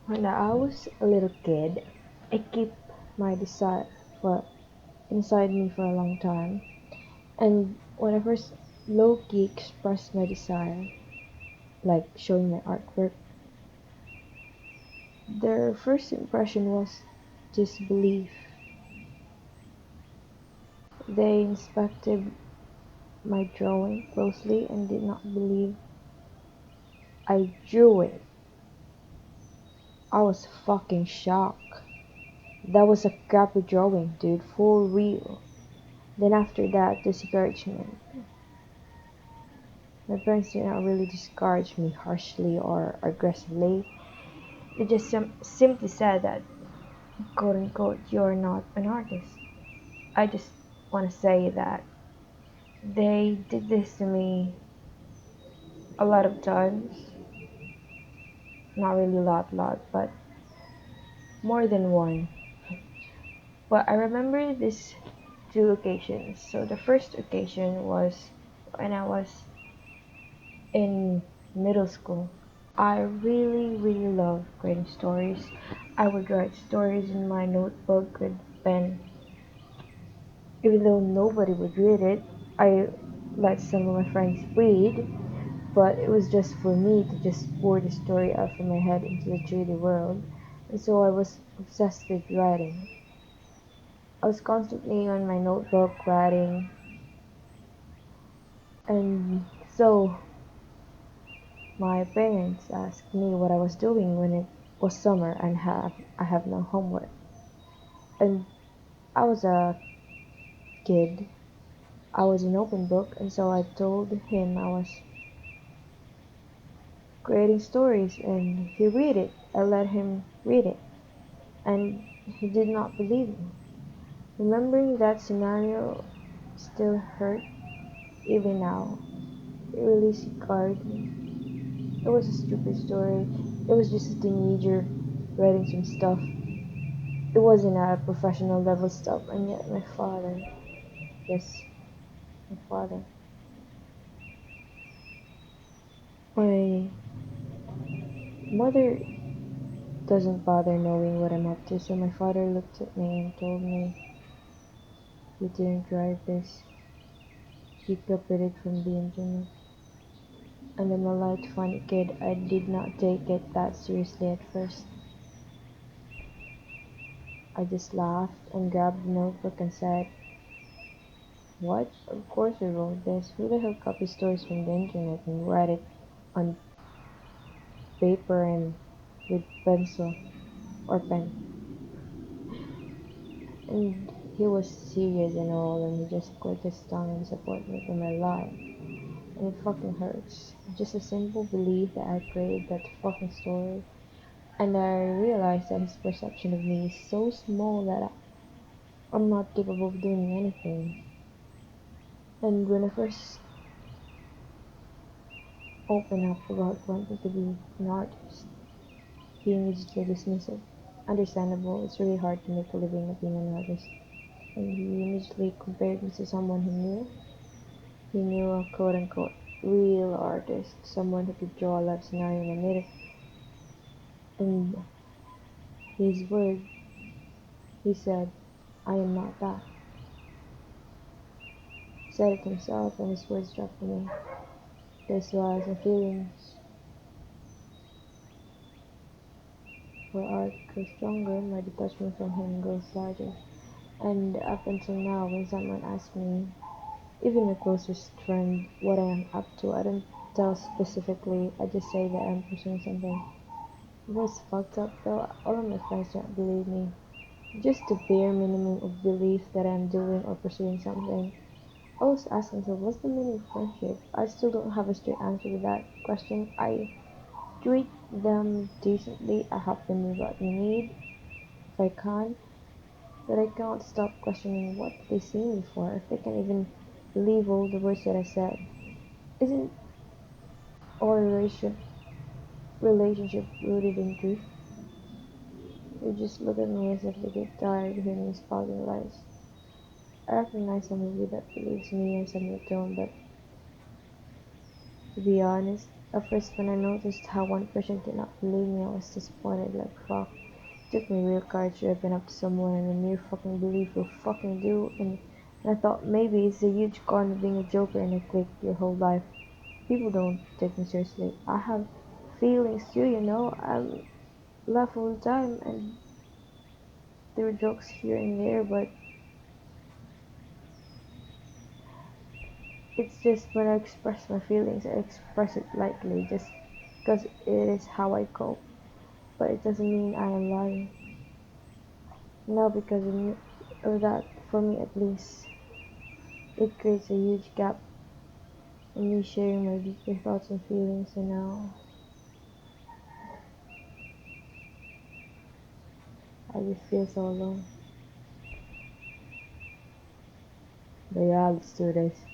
When I was a little kid, I kept my desire for inside me for a long time, and when I first low-key expressed my desire, like showing my artwork, their first impression was disbelief. They inspected my drawing closely and did not believe I drew it. I was fucking shocked. That was a crappy drawing, dude, for real. Then after that, discouragement. My parents did not really discourage me harshly or aggressively. They just simply said that, quote unquote, you're not an artist. I just want to say that they did this to me a lot of times. Not really a lot, but more than one. But I remember these two occasions. So the first occasion was when I was in middle school. I really love writing stories. I would write stories in my notebook with pen. Even though nobody would read it, I let some of my friends read, but it was just for me to just pour the story out from my head into the 3D world. And so I was obsessed with writing. I was constantly on my notebook writing, and so my parents asked me what I was doing when it was summer and I have no homework. And I was a kid. I was an open book, and so I told him I was creating stories, and he read it. I let him read it, and he did not believe me. Remembering that scenario still hurt even now. It really scarred me. It was a stupid story. It was just a teenager writing some stuff. It wasn't a professional level stuff, and yet my father, yes, my father, my mother doesn't bother knowing what I'm up to, so my father looked at me and told me, you didn't write this, you copied it from the internet. And I'm a light, funny kid. I did not take it that seriously at first. I just laughed and grabbed the notebook and said, what? Of course I wrote this. Who the hell copies stories from the internet and write it on paper and with pencil or pen? And he was serious and all, and he just clicked his tongue in disappointment when I lied. And it fucking hurts. Just a simple belief that I created that fucking story. And I realized that his perception of me is so small that I'm not capable of doing anything. And when I first opened up about wanting to be an artist, he immediately dismissed it. Understandable, it's really hard to make a living of being an artist. And he immediately compared me to someone he knew. He knew a quote unquote real artist, someone who could draw a life scenario in a minute. And his word, he said, I am not that. He said it himself, and his words struck me. That's why my feelings for art grow stronger, my detachment from him grows larger. And up until now, when someone asks me, even my closest friend, what I am up to, I don't tell specifically, I just say that I'm pursuing something. What's fucked up though, all of my friends don't believe me. Just the bare minimum of belief that I'm doing or pursuing something. I was asking myself, what's the meaning of friendship? I still don't have a straight answer to that question. I treat them decently, I help them with what they need if I can, but I can't stop questioning what they see me for, if they can even believe all the words that I said. Isn't our relationship rooted in truth? They just look at me as if they get tired of hearing me spouting lies. I recognize some of you that believes me and some that don't, but to be honest, At first, when I noticed how one person did not believe me, I was disappointed like fuck. It took me real courage to open up to someone and a mere fucking belief will fucking do. And I thought maybe it's a huge con of being a joker in a clique your whole life. People don't take me seriously. I have feelings too, you know. I laugh all the time and there are jokes here and there, but it's just when I express my feelings, I express it lightly just because it is how I cope. But it doesn't mean I am lying. Now, because of that, for me at least, it creates a huge gap in me sharing my deeper thoughts and feelings, and now I just feel so alone. But yeah, let's do this.